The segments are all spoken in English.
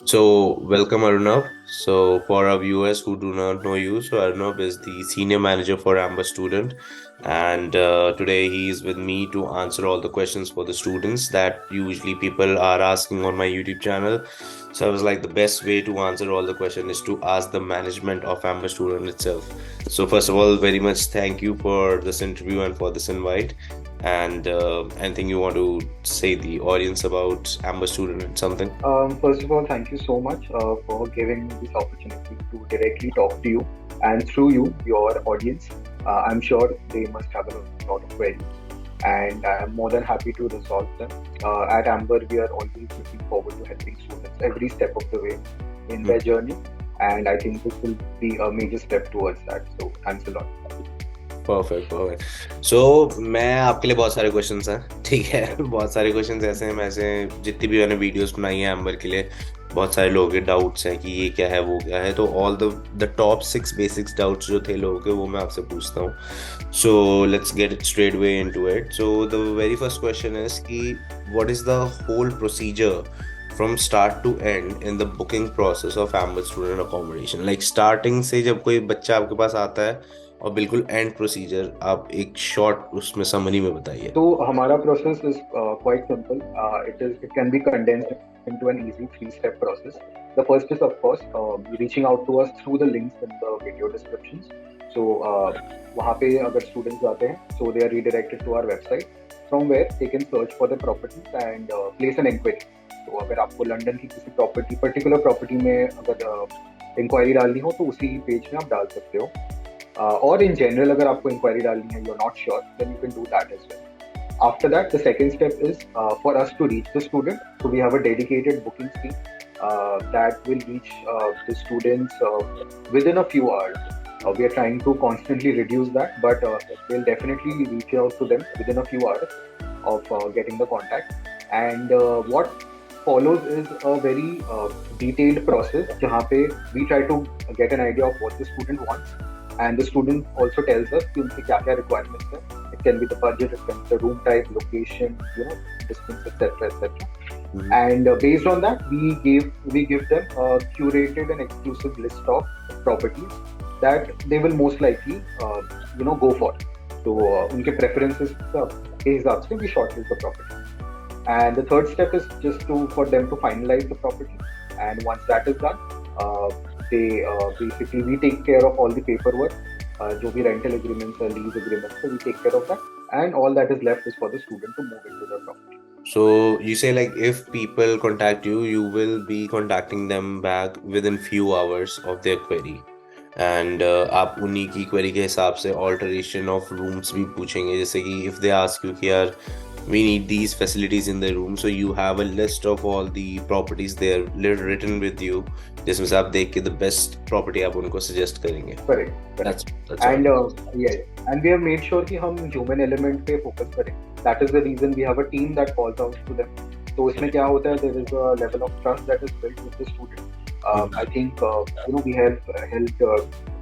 Welcome Arunabh. For our viewers who do not know you, Arunabh is the senior manager for AmberStudent, and today he is with me to answer all the questions for the students that usually people are asking on my YouTube channel. So I was like, the best way to answer all the question is to ask the management of AmberStudent itself. So first of all, very much thank you for this interview and for this invite. And anything you want to say the audience about AmberStudent and something? First of all, thank you so much for giving me this opportunity to directly talk to you and through you, your audience. I'm sure they must have a lot of queries, and I am more than happy to resolve them. At Amber, we are always looking forward to helping students every step of the way in their journey, and I think this will be a major step towards that. So, thanks a lot. Perfect perfect सो मैं आपके लिए बहुत सारे questions हैं ठीक है बहुत सारे क्वेश्चंस ऐसे हैं ऐसे जितनी भी मैंने वीडियोस बनाई हैं एम्बर के लिए बहुत सारे लोगों के डाउट्स हैं कि ये क्या है वो क्या है तो all the top 6 basics doubts जो थे लोगों के वो मैं आपसे पूछता हूँ so let's get it straight way into it so the very first question is कि what is the whole procedure from start to end in the booking process of Amber Student Accommodation like starting से जब कोई बच्चा आपके पास आता है और बिल्कुल एंड प्रोसीजर आप एक शॉर्ट उसमें समरी में बताइए So हमारा process is quite simple. It can be condensed into an easy three-step process. The first is of course reaching out to us through the links in the video descriptions. So वहाँ पे अगर students जाते हैं, so they are redirected to our website from where they can search for the properties and place an inquiry. तो अगर आपको London की किसी प्रॉपर्टी पर्टिकुलर प्रॉपर्टी में अगर इंक्वायरी डालनी हो तो उसी पेज में आप डाल सकते हो और इन जनरल अगर आपको इंक्वायरी डालनी है you are not sure then you can do that as well. After that, the second step is for us to reach the student. So we have a dedicated booking team that will reach the students within a few hours. We are trying to constantly reduce that, but we'll definitely reach out to them within a few hours of getting the contact. And what follows is a very detailed process जहाँ पे we try to get an idea of what the student wants. And the student also tells us कि उनके क्या क्या requirements हैं. It can be the budget, it can be the room type, location, distance, etc., etc. Mhm. And based on that, we give them a curated and exclusive list of properties that they will most likely go for. So उनके preferences के हिसाब से we shortlist the property. And the third step is just for them to finalize the property. And once that is done, they basically we take care of all the paperwork, जो भी rental agreements or lease agreements, so we take care of that. And all that is left is for the student to move into the property. So you say like if people contact you, you will be contacting them back within few hours of their query. And आप उन्हीं की query के हिसाब से alteration of rooms भी पूछेंगे जैसे कि if they ask you कि यार we need these facilities in the room so you have a list of all the properties there written with you जिसमें से आप देख के the best property आप उनको suggest करेंगे. Correct. That's And all. and we have made sure कि हम human element पे focus करें. That is the reason we have a team that calls out to them. तो इसमें क्या होता है, there is a level of trust that is built with the student. I think we have helped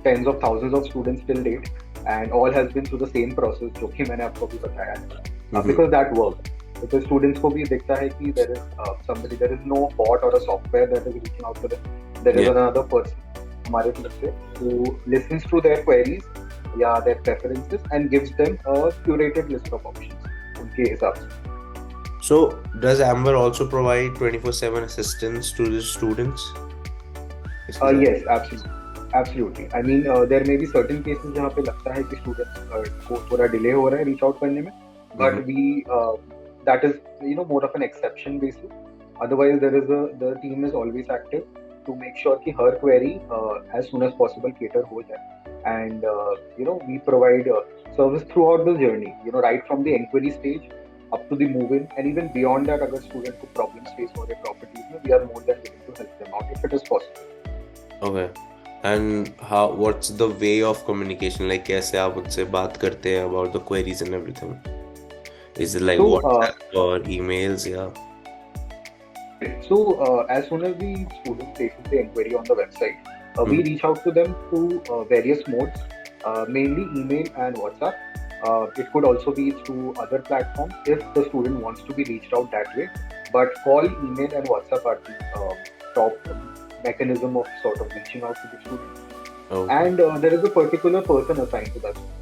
tens of thousands of students till date, and all has been through the same process जो कि मैंने आपको भी बताया है. Because that works. Because students को भी दिखता है कि there is there is no bot or a software that is reaching out to them. There is another person हमारे team से who listens to their queries या their preferences and gives them a curated list of options उनके हिसाब से. So does Amber also provide 24/7 assistance to the students? Yes, absolutely. I mean, there may be certain cases जहाँ पे लगता है कि students को थोड़ा delay हो रहा है reach out करने में, but that is more of an exception basis. Otherwise, the team is always active to make sure कि her query as soon as possible cater हो जाए. And we provide service throughout the journey. Right from the inquiry stage up to the move-in, and even beyond that, अगर student को problems face हो रहे properties में, we are more than willing to help them out if it is possible. Okay. And what's the way of communication? Like कैसे आप उनसे बात करते हैं about the queries and everything? Is it like WhatsApp or emails? Yeah. So as soon as the student places the inquiry on the website, we reach out to them through various modes, mainly email and WhatsApp. It could also be through other platforms if the student wants to be reached out that way. But call, email, and WhatsApp are the top mechanism of sort of reaching out to the student. Okay. And there is a particular person assigned to that student.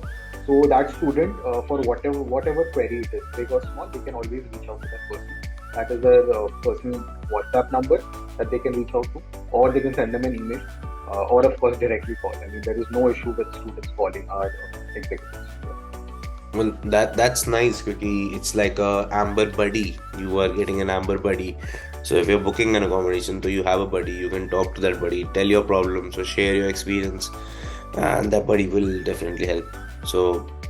So that student, for whatever query it is, big or small, they can always reach out to that person. That is their personal WhatsApp number that they can reach out to, or they can send them an email, or of course directly call. I mean, there is no issue with students calling our executives. Well, that's nice because it's like a Amber buddy. You are getting an Amber buddy. So if you're booking an accommodation, so you have a buddy, you can talk to that buddy, tell your problems or share your experience, and that buddy will definitely help. So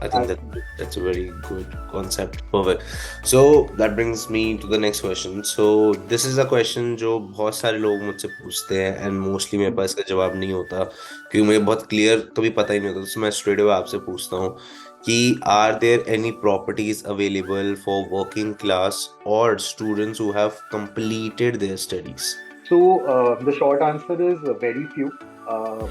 I think that Absolutely. that's a very good concept. Perfect. So that brings me to the next question. So this is a question जो बहुत सारे लोग मुझसे पूछते हैं and mostly मेरे पास इसका जवाब नहीं होता क्योंकि मुझे बहुत clear कभी पता ही नहीं होता तो मैं straight away आपसे पूछता हूँ कि are there any properties available for working class or students who have completed their studies? So the short answer is very few. Uh,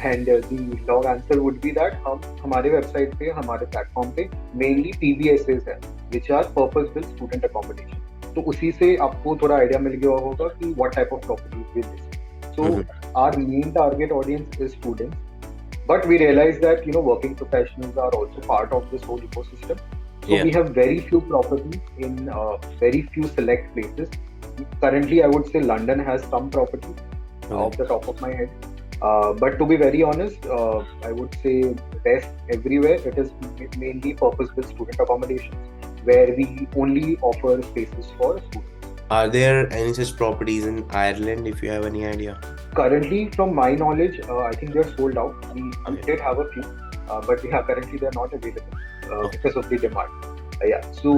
and the long answer would be that हम हमारे website पे हमारे platform पे mainly PBSAs हैं which are purpose built student accommodation. तो उसी से आपको थोड़ा idea मिल गया होगा कि what type of properties we list. So Mhm. our main target audience is students, but we realize that working professionals are also part of this whole ecosystem. So Yeah. we have very few properties in very few select places. Currently, I would say London has some properties off Okay. the top of my head. But to be very honest, I would say rest everywhere. It is mainly purpose-built student accommodations where we only offer spaces for students. Are there any such properties in Ireland if you have any idea? Currently, from my knowledge, I think they're sold out. We Okay. did have a few, but yeah, currently they're not available Okay. because of the demand. Yeah, so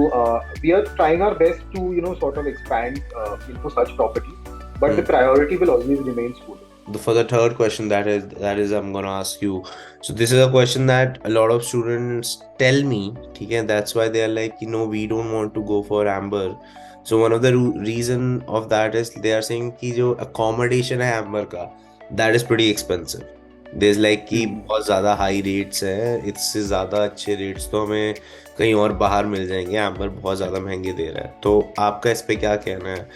we are trying our best to sort of expand into such properties, but the Hmm. priority will always remain students. For the third question that is I'm gonna ask you. So this is a question that a lot of students tell me, okay, that's why they are like, we don't want to go for Amber. So one of the reason of that is they are saying कि जो accommodation है Amber का, that is pretty expensive. There's like कि Mhm. बहुत ज़्यादा high rates हैं, इससे ज़्यादा अच्छे रेट्स तो हमें कहीं और बाहर मिल जाएंगे, Amber बहुत ज़्यादा महंगे दे रहा है. तो आपका इस पे क्या कहना है?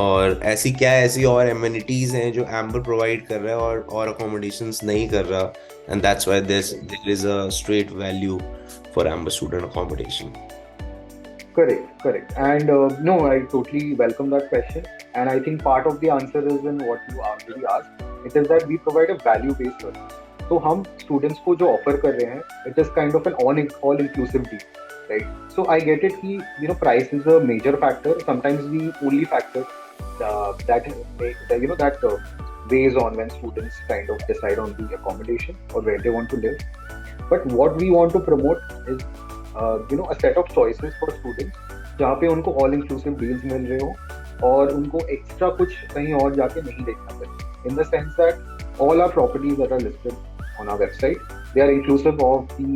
और ऐसी और एमिनिटीज हैं जो एम्बर प्रोवाइड कर रहा है और अकोमोडेशंस नहीं कर रहा and that's why there is a straight value for Amber student accommodation. Correct, correct. And no, I totally welcome that question. And I think part of the answer is in what you already asked. It is that we provide a value-based service. So हम students को जो offer कर रहे हैं, it is kind of an all-inclusive deal, right? So I get it कि price is a major factor. Sometimes the only factor that weighs on when students kind of decide on the accommodation or where they want to live. But what we want to promote is a set of choices for students जहाँ पे उनको all inclusive deals मिल रहे हो और उनको extra कुछ कहीं और जाके नहीं देखना पड़े. In the sense that all our properties that are listed on our website, they are inclusive of the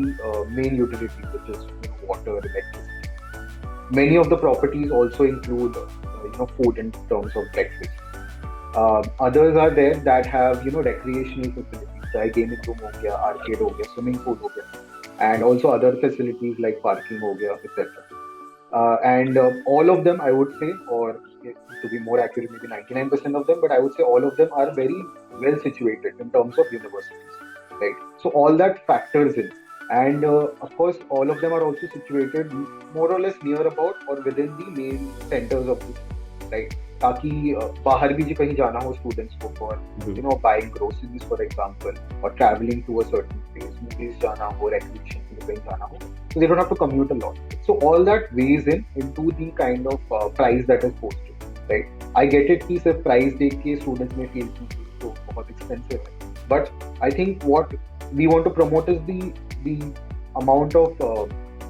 main utilities, which is water, electricity. Many of the properties also include food in terms of breakfast. Others are there that have recreational facilities, चाहे gaming room हो गया, arcade हो गया, swimming pool हो गया, and also other facilities like parking हो गया, etc. And all of them, I would say, or to be more accurate, maybe 99% of them, but I would say all of them are very well situated in terms of universities, right? So all that factors in. And of course, all of them are also situated more or less near about or within the main centers of the city, right? ताकि बाहर भी कहीं जाना हो students को for buying groceries for example और travelling to a certain place, movies जाना हो, रिक्रिएशन के लिए कहीं जाना हो, so they don't have to commute a lot. So all that weighs in into the kind of price that is posted, right? I get it कि सिर्फ price देख के students may feel कि तो बहुत expensive है, but I think what we want to promote is the amount of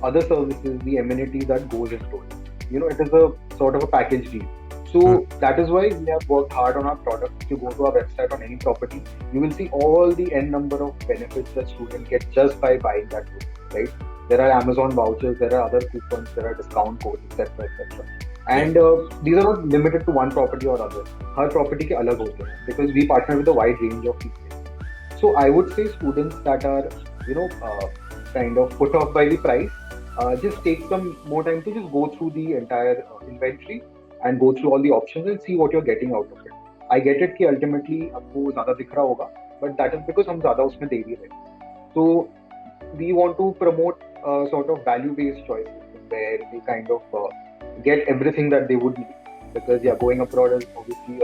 other services, the amenities that goes into it. It is a sort of a package deal. So that is why we have worked hard on our product. If you go to our website on any property, you will see all the n number of benefits that students get just by buying that room, right? There are Amazon vouchers, there are other coupons, there are discount codes, etc., etc. And these are not limited to one property or other. Her property के अलग होते हैं because we partner with a wide range of people. So I would say students that are kind of put off by the price, just take some more time to just go through the entire inventory and go through all the options and see what you're getting out of it. I get it कि ultimately आपको ज्यादा दिख रहा होगा, but that is because हम ज्यादा उसमें दे भी रहे हैं. So we want to promote sort of value-based choices where they kind of get everything that they would need, because yeah, going abroad is obviously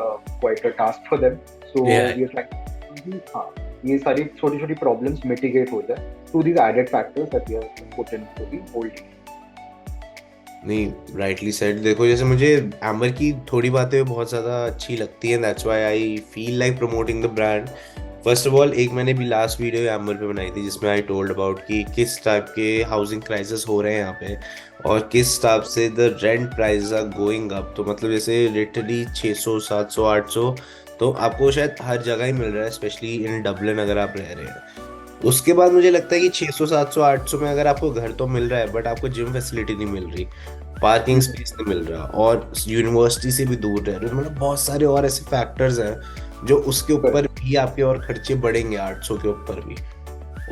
quite a task for them. So Yeah. we are trying हाँ ये सारी छोटी छोटी problems mitigate हो जाए through these added factors that we have put into the whole deal. नहीं, rightly said. देखो, जैसे मुझे एम्बर की थोड़ी बातें बहुत ज़्यादा अच्छी लगती हैं, that's why I feel like promoting the brand. First of all, एक मैंने भी लास्ट वीडियो एम्बर पे बनाई थी जिसमें आई टोल्ड अबाउट कि किस टाइप के हाउसिंग क्राइसिस हो रहे हैं यहाँ पे, और किस टाइप से the rent price are going up. तो मतलब जैसे लिटरली 600 700 800 तो आपको शायद हर जगह ही मिल रहा है, स्पेशली इन डबलिन अगर आप रह रहे हैं. उसके बाद मुझे लगता है कि 600 700 800 में अगर आपको घर तो मिल रहा है, बट आपको जिम फैसिलिटी नहीं मिल रही, पार्किंग हम्म. स्पेस नहीं मिल रहा, और यूनिवर्सिटी से भी दूर रह रहे हो. मतलब बहुत सारे और ऐसे फैक्टर्स हैं जो उसके ऊपर Correct. भी आपके और खर्चे बढ़ेंगे, 800 के ऊपर भी.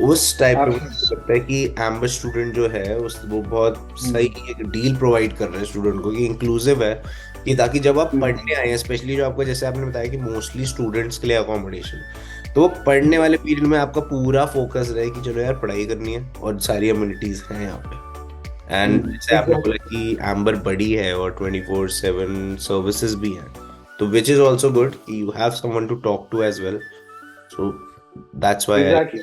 उस टाइप पे मुझे Absolutely. लगता है कि एम्बर स्टूडेंट जो है उस वो बहुत सही हम्म. एक डील प्रोवाइड कर रहे हैं स्टूडेंट को, कि इंक्लूसिव है, कि ताकि जब आप हम्म. पढ़ने आए हैं, स्पेशली जो आपको जैसे आपने बताया कि मोस्टली स्टूडेंट्स के लिए अकोमोडेशन, तो वो पढ़ने वाले पीरियड में आपका पूरा फोकस रहे कि चलो यार पढ़ाई करनी है और सारी अम्यूनिटीज हैं यहाँ पे. एंड जैसे आपने बोला Exactly. कि एम्बर बड़ी है और 24/7 सर्विसेज भी हैं, तो विच इज ऑल्सो गुड कि you have someone to talk to as well. So that's why I. Exactly.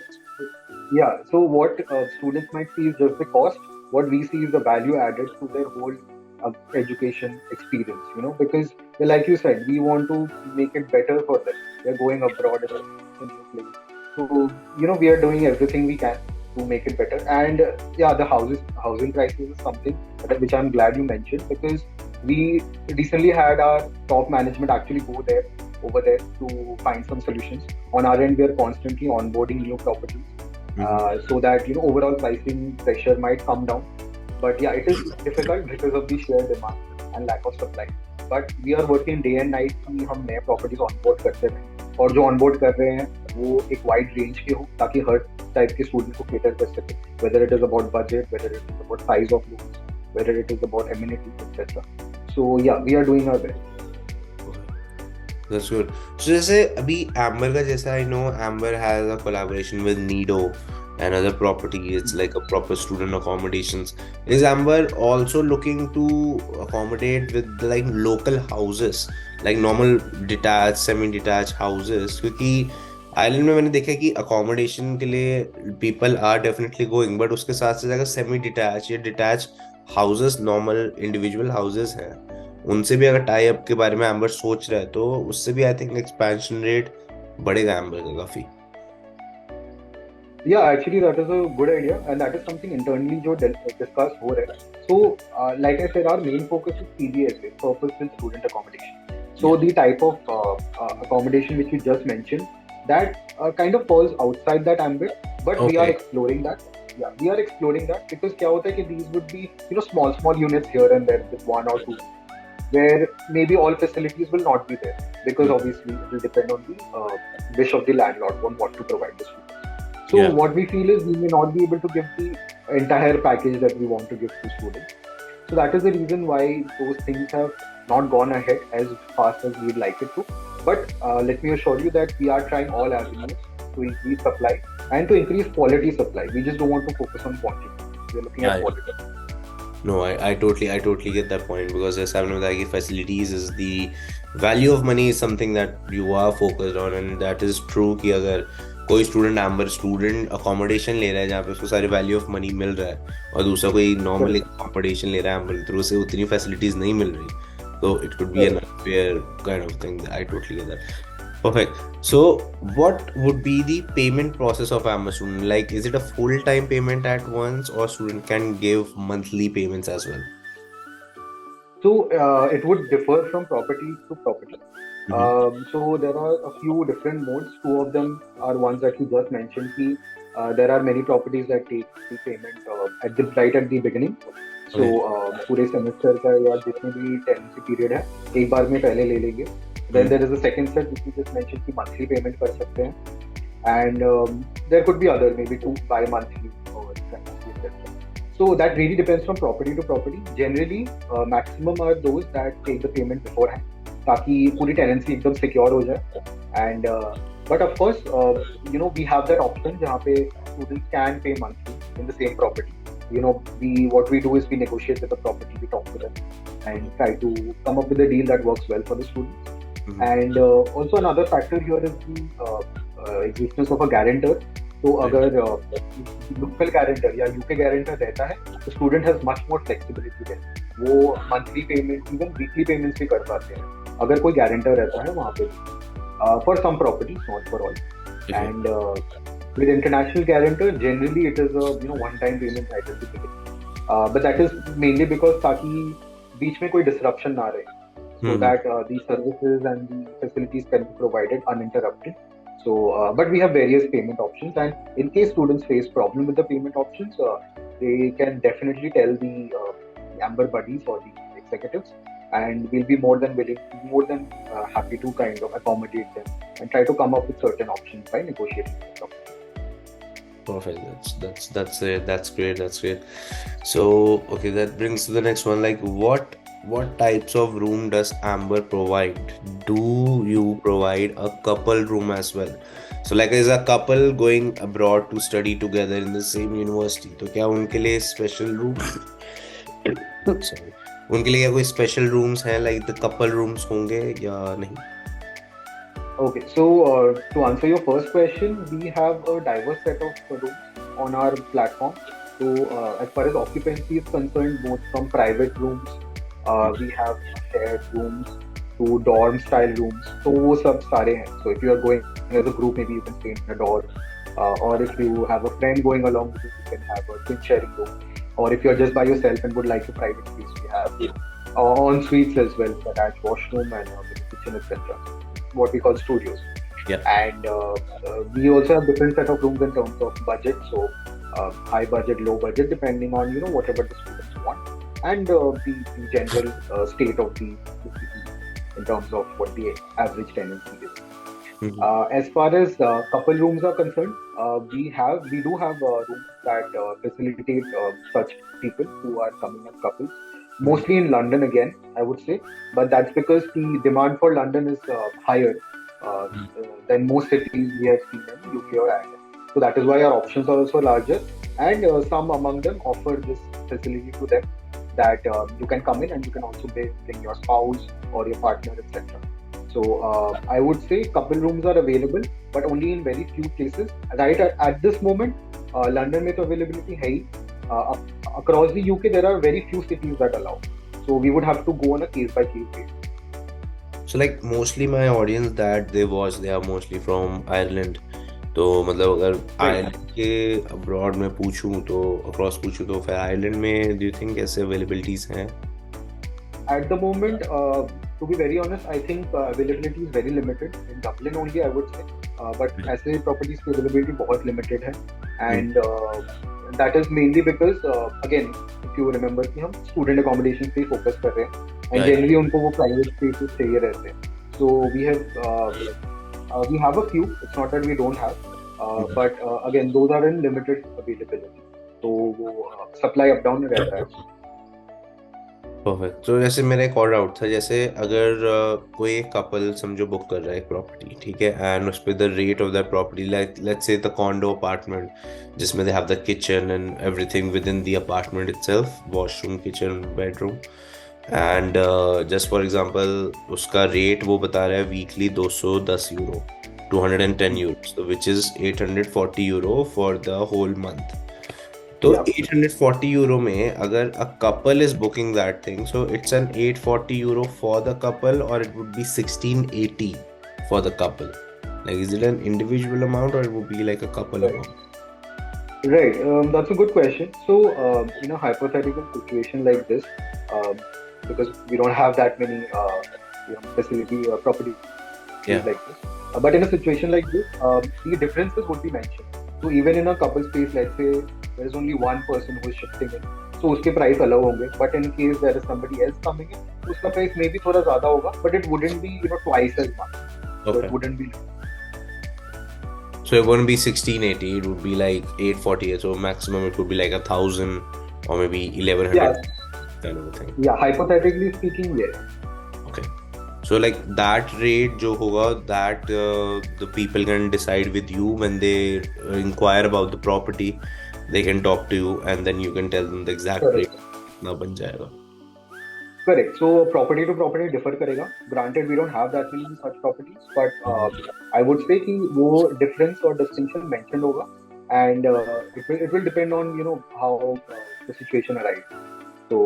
Yeah, so what students might see is just the cost. What we see is the value added to their whole education experience, because like you said, we want to make it better for them. They're going abroad in a new place. So, we are doing everything we can to make it better. And yeah, the housing crisis is something which I'm glad you mentioned, because we recently had our top management actually go there over there to find some solutions. On our end, we are constantly onboarding new properties so that overall pricing pressure might come down. But yeah, it is difficult because of the sheer demand and lack of supply. But we are working day and night कि हम नए properties onboard करते रहें, और जो onboard कर रहे हैं वो एक wide range के हो ताकि हर type के student को cater कर सके, whether it is about budget, whether it is about size of rooms, whether it is about amenities, etc. So yeah, we are doing our best. That's good. So जैसे अभी Amber का जैसा I know Amber has a collaboration with Nido and other property. It's like a proper student accommodations. Is Amber also looking to accommodate with like local houses, like normal detached, semi-detached houses? क्योंकि island में मैंने देखा है कि accommodation के लिए people are definitely going, but उसके साथ साथ अगर semi-detached या detached houses, normal individual houses हैं, उनसे भी अगर टाई अप के बारे में एम्बर सोच रहा है, तो उससे भी आई थिंक एक्सपेंशन रेट बढ़ेगा एम्बर का काफी. Yeah, actually, that is a good idea, and that is something internally जो discuss हो रहा है. So, like I said, our main focus is PBSA, purpose-built student accommodation. So, Yeah. the type of accommodation which you just mentioned, that kind of falls outside that ambit, but we are Okay. exploring that. Yeah, we are exploring that because क्या होता है कि these would be small units here and there with one or two, where maybe all facilities will not be there, because obviously it will depend on the wish of the landlord on what to provide the students. So Yeah. what we feel is we may not be able to give the entire package that we want to give to students. So that is the reason why those things have not gone ahead as fast as we'd like it to. But let me assure you that we are trying all avenues to increase supply and to increase quality supply. We just don't want to focus on quantity. We are looking at Yeah. quality. No, I totally get that point, because जैसे आपने बताया कि facilities is the value of money is something that you are focused on, and that is true कि अगर कोई student amber student accommodation ले रहा है जहाँ पे उसको सारी वैल्यू ऑफ मनी मिल रहा है, और दूसरा कोई नॉर्मल Correct. अकोमोडेशन ले रहा है एम्बर के थ्रू, उसे उतनी फैसिलिटीज नहीं मिल रही, तो it could be an Correct. Unfair kind of thing. I totally get that. Perfect. So, what would be the payment process of Amber Student? Like, is it a full-time payment at once, or student can give monthly payments as well? So it would differ from property to property. Mm-hmm. So there are a few different modes. Two of them are ones that you just mentioned. There are many properties that take the payment right at the beginning. So Okay. पूरे semester का या जितने भी tenancy period है एक बार में पहले ले लेंगे. Then Mm-hmm. there is a second set which you just mentioned कि monthly payment कर सकते हैं. And there could be other maybe two bi-monthly or etc. So that really depends from property to property. Generally, maximum are those that take the payment beforehand. ताकि पूरी tenancy एकदम secure हो जाए. And but of course, we have that option जहाँ पे students can pay monthly in the same property. What we do is we negotiate with the property, we talk to them, and try to come up with a deal that works well for the students. Mhm. And also another factor here is the existence of a guarantor. तो अगर local guarantor या UK guarantor रहता है तो student has much more flexibility है. वो monthly payment even weekly payments भी कर पाते हैं अगर कोई गारंटर रहता है वहाँ पे, for some properties, not for all. Okay. And with international guarantor, generally it is a one-time payment that is typical. But that is mainly because ताकि बीच में कोई disruption ना रहे, so that the services and the facilities can be provided uninterrupted. So, but we have various payment options, and in case students face problem with the payment options, they can definitely tell the Amber buddies or the executives, and we'll be more than happy to kind of accommodate them and try to come up with certain options by negotiating with them. Perfect. That's it. That's great. That's great. So, okay, that brings to the next one. Like, what types of room does Amber provide? Do you provide a couple room as well? So, like, is a couple going abroad to study together in the same university? तो क्या उनके लिए special room? Sorry. उनके लिए क्या कोई special rooms हैं, like the couple rooms होंगे या नहीं? Okay, so to answer your first question, we have a diverse set of rooms on our platform. So as far as occupancy is concerned, both from private rooms, we have shared rooms to dorm style rooms. So वो सब सारे हैं. So if you are going as a group, maybe you can stay in a dorm, or if you have a friend going along with you, you can have a twin sharing room. Or if you are just by yourself and would like a private space, we have en suites as well, attached washroom and kitchen, etc. What we call studios. Yeah. And we also have different set of rooms in terms of budget. So high budget, low budget, depending on whatever the students want, and the general state of the city in terms of what the average tenancy is. Mm-hmm. As far as couple rooms are concerned, we do have rooms that facilitate such people who are coming as couples. Mostly in London again, I would say, but that's because the demand for London is higher than most cities we have seen in UK or Ireland. So that is why our options are also larger, and some among them offer this facility to them that you can come in and you can also bring your spouse or your partner, etc. So I would say couple rooms are available, but only in very few places. Right at this moment, London में तो availability है ही. Across the UK, there are very few cities that allow. So we would have to go on a case-by-case basis. So like mostly my audience that they watch, they are mostly from Ireland. तो मतलब अगर Ireland के abroad में पूछूं तो across पूछूं तो फिर आयरलैंड में do you think ऐसे availabilities हैं? At the moment, to be very honest, I think availability is very limited in Dublin only, I would say. But ऐसे properties की availability बहुत limited है, and that is mainly because again, if you remember कि हम student accommodation पे focus कर रहे हैं, and generally उनको वो private spaces चाहिए रहते हैं. So we have a few. It's not that we don't have, but again, those are in limited availability. तो वो supply up down रहता है. परफेक्ट. तो जैसे मेरा एक और डाउट था, जैसे अगर कोई एक कपल समझो बुक कर रहा है एक प्रॉपर्टी, ठीक है, एंड उस पे the rate of that property, like let's say the condo apartment जिसमें they have the kitchen and everything within the apartment itself, washroom, kitchen, bedroom, and just for example उसका rate वो बता रहा है weekly 210 euro, 210 euro, which is 840 euro for the whole month. तो 840 euro में अगर a couple is booking that thing, so it's an 840 euro for the couple, or it would be 1680 for the couple. Like, is it an individual amount or it would be like a couple amount? Right, that's a good question. So in a hypothetical situation like this, because we don't have that many facility or property like this, but in a situation like this, the differences would be mentioned. So even in a couple space, let's say there is only one person who is shifting in, so उसके price अलग होंगे. But in case there is somebody else coming in, उसका price maybe थोड़ा ज़्यादा होगा, but it wouldn't be twice as much. So it wouldn't be. So it wouldn't be 1680. It would be like 840. So maximum it would be like 1,000 or maybe 1,100 kind of a thing. Yeah, hypothetically speaking, yes. Okay. So like that rate जो होगा, that the people can decide with you when they inquire about the property. They can talk to you and then you can tell them the exact rate. Correct. ना बन जाएगा. Correct. So property to property differ करेगा. Granted, we don't have that many such properties, but I would say कि वो difference or distinction mentioned होगा, and it will depend on how the situation arises. So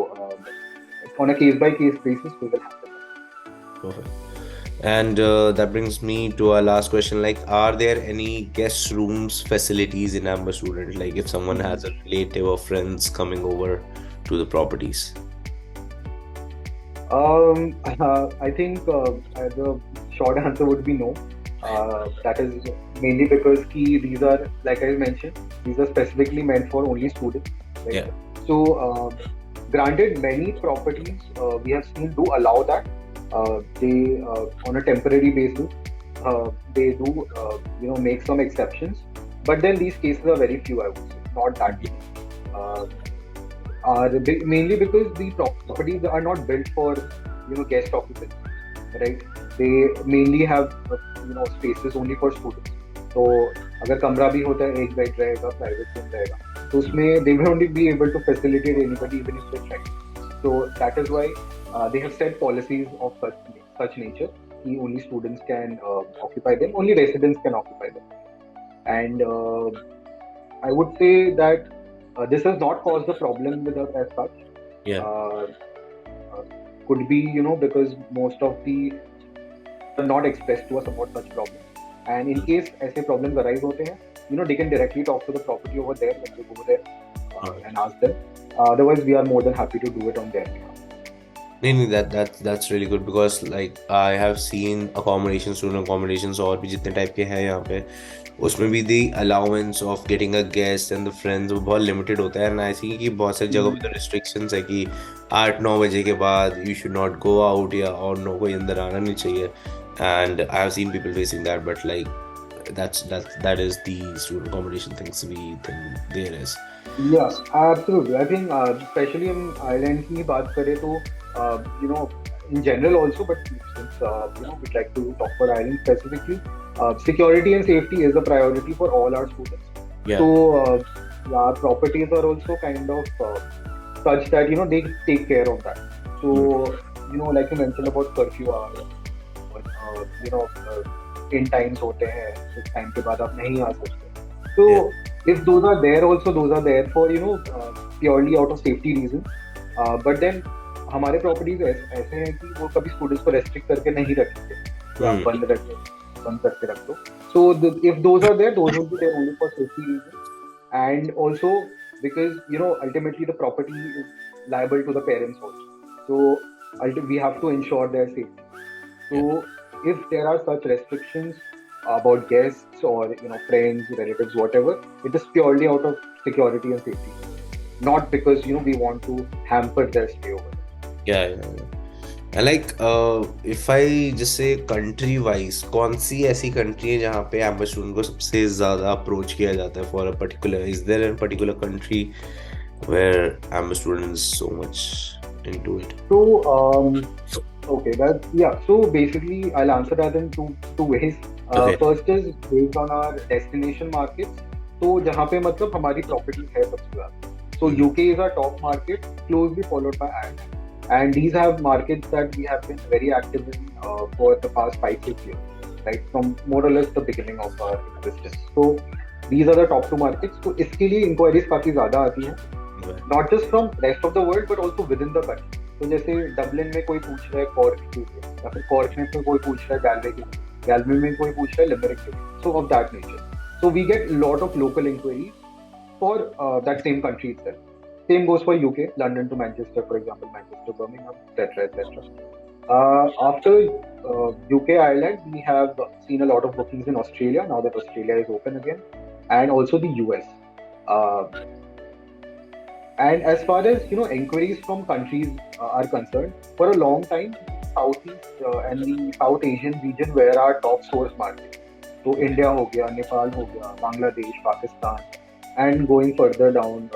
on a case by case basis, we will handle that. Perfect. And that brings me to our last question. Like, are there any guest rooms facilities in Amber Student? Like, if someone has a relative or friends coming over to the properties. I think the short answer would be no. That is mainly because these are, like I mentioned, these are specifically meant for only students, right? Yeah. So, granted, many properties we have seen do allow that. They on a temporary basis, they do make some exceptions, but then these cases are very few. I would say not that many. Uh, are mainly because the properties are not built for guest occupancy, right? They mainly have spaces only for students. तो अगर कमरा भी होता है, एक bed रहेगा, private room रहेगा, तो उसमें they will only be able to facilitate anybody even if they try. So that is why they have set policies of such nature. Only students can occupy them, only residents can occupy them, and I would say that this has not caused a problem with us as such. Yeah. Uh, could be because most of the are not expressed to us about such problems, and in case ऐसे problems arise होते हैं, they can directly talk to the property over there when they go there and ask them. Otherwise, we are more than happy to do it on their behalf. नहीं, that's really good because like I have seen accommodations, student accommodations और भी जितने type के हैं यहाँ पे, उसमें भी the allowance of getting a guest and the friends वो बहुत limited होता है, and I see कि बहुत सारी जगहों पे तो restrictions है कि 8-9 बजे के बाद you should not go out या और no कोई अंदर आना नहीं चाहिए, and I have seen people facing that, but like that is the student accommodation things we think there is. Yeah, absolutely. I think especially in Ireland की बात करें तो in general also, but since we'd like to talk about Ireland specifically, security and safety is a priority for all our students. Yeah. So our properties are also kind of such that they take care of that. So like you mentioned about curfew hours, in times होते हैं, इस time के बाद आप नहीं आ सकते. So if those are there also, those are there for purely out of safety reasons. But then हमारे properties ऐसे हैं कि वो कभी स्टूडेंट्स को रेस्ट्रिक्ट करके नहीं रखते, आप बंद करके रख दो. So if those are there, those will be there only for safety reasons, and also because ultimately the property is liable to the parents also, so we have to ensure their safety. So if there are such restrictions about guests or friends, relatives, whatever, it is purely out of security and safety, not because we want to hamper their stay over there. Yeah. And like if I just say country wise, कौन सी ऐसी country है जहाँ पे Amber student को सबसे ज़्यादा approach किया जाता है for a particular, is there a particular country where Amber student is so much into it? So okay, so basically I'll answer that in two ways. Okay. First is based on our destination markets. तो जहाँ पे मतलब हमारी property है सबसे ज़्यादा. So UK is our top market, closely followed by Ireland. And these have markets that we have been very active in for the past 5-6 years, right? From more or less the beginning of our existence. So these are the top two markets. So इसके लिए inquiries काफी ज़्यादा आती हैं. Not just from rest of the world, but also within the country. तो जैसे Dublin में कोई पूछ रहा है कॉर्क के लिए, या फिर कॉर्क में कोई पूछ रहा है गैलवे के लिए, गैलवे में कोई पूछ रहा है लिमरिक के लिए. So of that nature. So we get lot of local inquiries for that same country itself. Same goes for UK, London to Manchester, for example, Manchester, Birmingham, etc., etc. After UK, Ireland, we have seen a lot of bookings in Australia, now that Australia is open again, and also the US. And as far as inquiries from countries are concerned, for a long time, Southeast and the South Asian region were our top source market. So India हो गया, Nepal हो गया, Bangladesh, Pakistan, and going further down,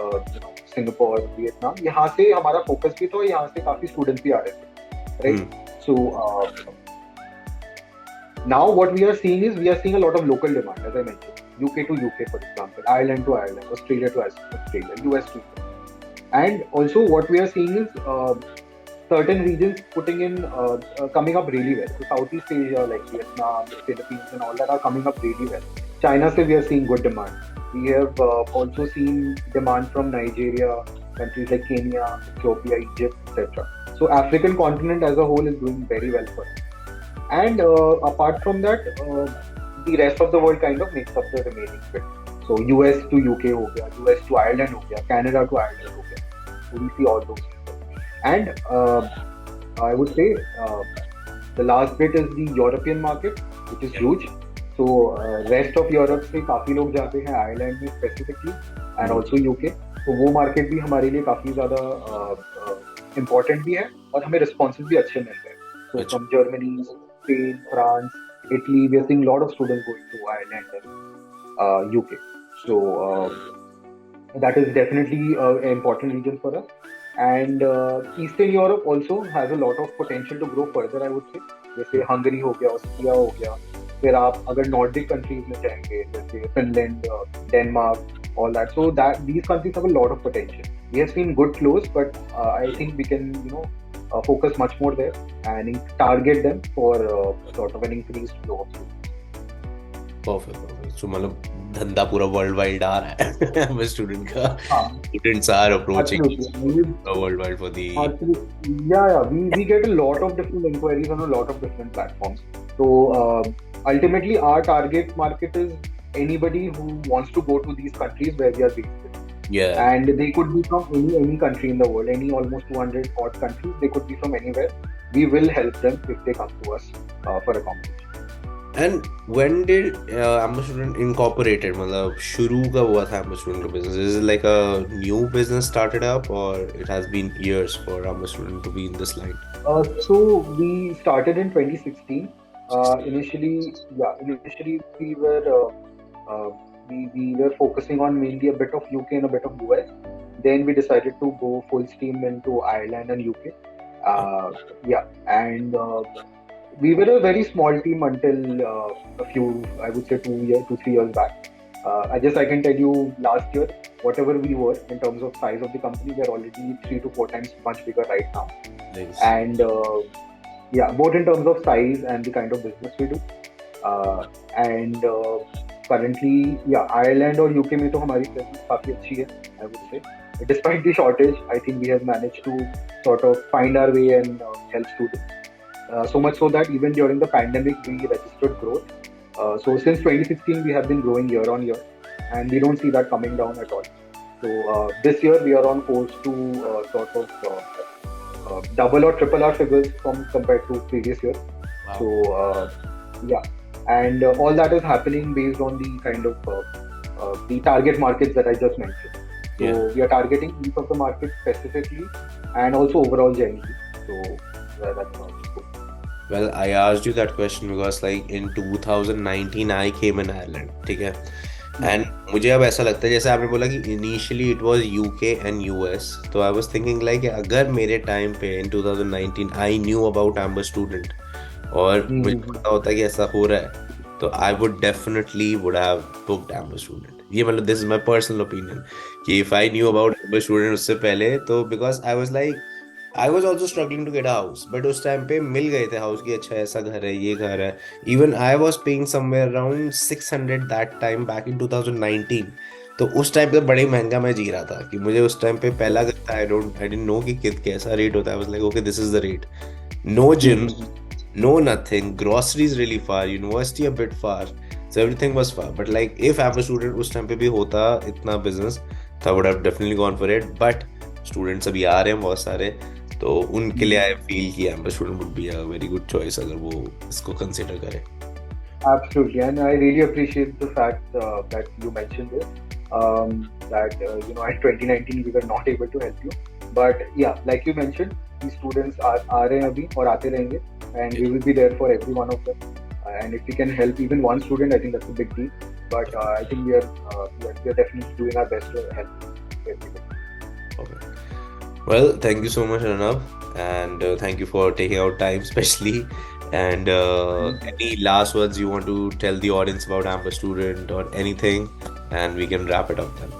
Singapore, Vietnam. यहाँ से हमारा focus भी था, यहाँ से काफी students भी आ रहे थे, right? So Now what we are seeing is we are seeing a lot of local demand, as I mentioned, UK to UK, for example, Ireland to Ireland, Australia to Australia, US to US. And also what we are seeing is certain regions putting in coming up really well. So Southeast Asia like Vietnam, the Philippines, and all that are coming up really well. China, say we are seeing good demand. We have also seen demand from Nigeria, countries like Kenya, Ethiopia, Egypt, etc. So African continent as a whole is doing very well for us. And apart from that, the rest of the world kind of makes up the remaining bit. So US to UK ho gaya, US to Ireland ho gaya, Canada to Ireland ho gaya. So we see all those. And I would say the last bit is the European market, which is huge. So rest of Europe से काफी लोग जाते हैं Ireland में specifically and also UK. तो वो market भी हमारे लिए काफी ज़्यादा important भी है और हमें responses भी अच्छे मिल रहे हैं. So अच्छा. from Germany, Spain, France, Italy, we are seeing a lot of students going to Ireland and UK. So that is definitely an important region for us. And Eastern Europe also has a lot of potential to grow further, I would say. जैसे Hungary हो गया, Austria हो गया, फिर आप अगर Nordic countries में जाएंगे जैसे Finland, Denmark, all that. So that these countries have a lot of potential. We have seen good flows, but I think we can, focus much more there and target them for sort of an increased flow of students. Perfect perfect. So मतलब धंधा पूरा world wide आ रहा है amber student का. हाँ, students are approaching absolutely. World wide for the. Yeah. We get a lot of different inquiries on a lot of different platforms. So ultimately, our target market is anybody who wants to go to these countries where we are based. Yeah. And they could be from any country in the world, any almost 200 odd countries. They could be from anywhere. We will help them if they come to us for accommodation. And when did AmberStudent incorporated? मतलब शुरू कब हुआ था AmberStudent का business? Is it like a new business started up, or it has been years for AmberStudent to be in this line? So we started in 2016. Initially we were we were focusing on mainly a bit of UK and a bit of US. Then we decided to go full steam into Ireland and UK. And we were a very small team until a few, I would say 3 years back. I can tell you last year, whatever we were in terms of size of the company, we are already 3 to 4 times much bigger right now. Nice. And both in terms of size and the kind of business we do. And currently, Ireland or UK में तो हमारी presence काफी अच्छी है, I would say. Despite the shortage, I think we have managed to sort of find our way and help students. So much so that even during the pandemic, we registered growth. So since 2016, we have been growing year on year, and we don't see that coming down at all. So this year, we are on course to sort of double or triple our figures compared to previous year. Wow. So and all that is happening based on the kind of the target markets that I just mentioned. So we are targeting each of the markets specifically and also overall generally. So that's all. Well, I asked you that question because like in 2019 I came in Ireland, ठीक है. And मुझे अब ऐसा लगता है जैसे आपने बोला कि initially it was UK and US, तो I was thinking like अगर मेरे टाइम पे in 2019 I knew about AmberStudent और मुझे पता होता कि ऐसा हो रहा है, तो I would definitely would have booked AmberStudent. ये मतलब this is my personal opinion कि if I knew about AmberStudent उससे पहले, तो because I was also struggling to get a house, but उस टाइम पे मिल गए थे हाउस की. अच्छा ऐसा घर है, ये घर है. Even I was paying somewhere around 600 that time back in 2019. तो उस टाइम पे बड़े महंगा मैं जी रहा था कि मुझे उस टाइम पे पहला घर था. I didn't know कि कैसा रेट होता है. I was like okay, this is the rate. No gyms, no nothing. Groceries really far. University a bit far. So everything was far. But like if AmberStudent उस time पे भी होता इतना business, I would have definitely gone for it. But students अभी आ रहे हैं बहुत सारे, तो उनके लिए आई फील कि AmberStudent would be a very good choice अगर वो इसको कंसिडर करें. Absolutely, and I really appreciate the fact that you mentioned this. That at 2019 we were not able to help you, but like you mentioned, these students are रहे हैं अभी और आते रहेंगे, and we will be there for every one of them. And if we can help even one student, I think that's a big deal. But I think we are definitely doing our best to help everybody. Okay. Well, thank you so much, Arunabh, and thank you for taking out time, especially. And Mhm. any last words you want to tell the audience about Amber Student or anything, and we can wrap it up then.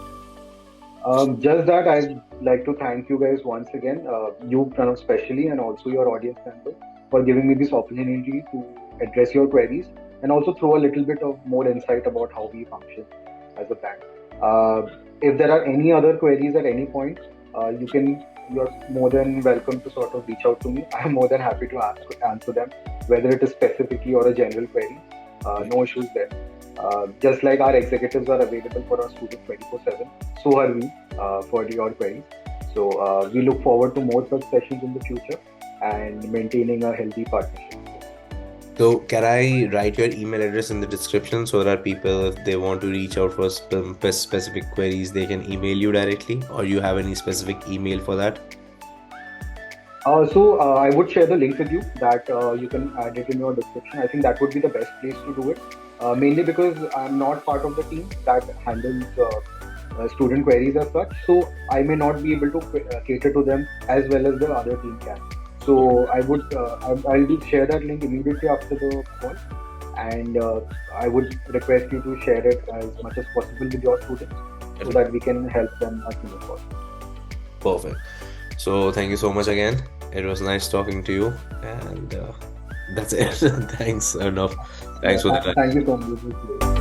Just that I'd like to thank you guys once again, you Pranav especially, and also your audience members for giving me this opportunity to address your queries and also throw a little bit of more insight about how we function as a brand. Uh, if there are any other queries at any point, you're more than welcome to sort of reach out to me. I'm more than happy to answer them, whether it is specifically or a general query. No issues there. Just like our executives are available for our students 24/7, so are we for your queries. So we look forward to more such sessions in the future and maintaining a healthy partnership. So, can I write your email address in the description so that people, if they want to reach out for specific queries, they can email you directly, or you have any specific email for that? I would share the link with you that you can add it in your description. I think that would be the best place to do it, mainly because I'm not part of the team that handles student queries as such. So I may not be able to cater to them as well as the other team can. So I'll share that link immediately after the call, and I would request you to share it as much as possible with your students so that we can help them as soon as possible. Perfect. So, thank you so much again. It was nice talking to you, and that's it. Thanks enough. Thanks for the Thank time. you so much.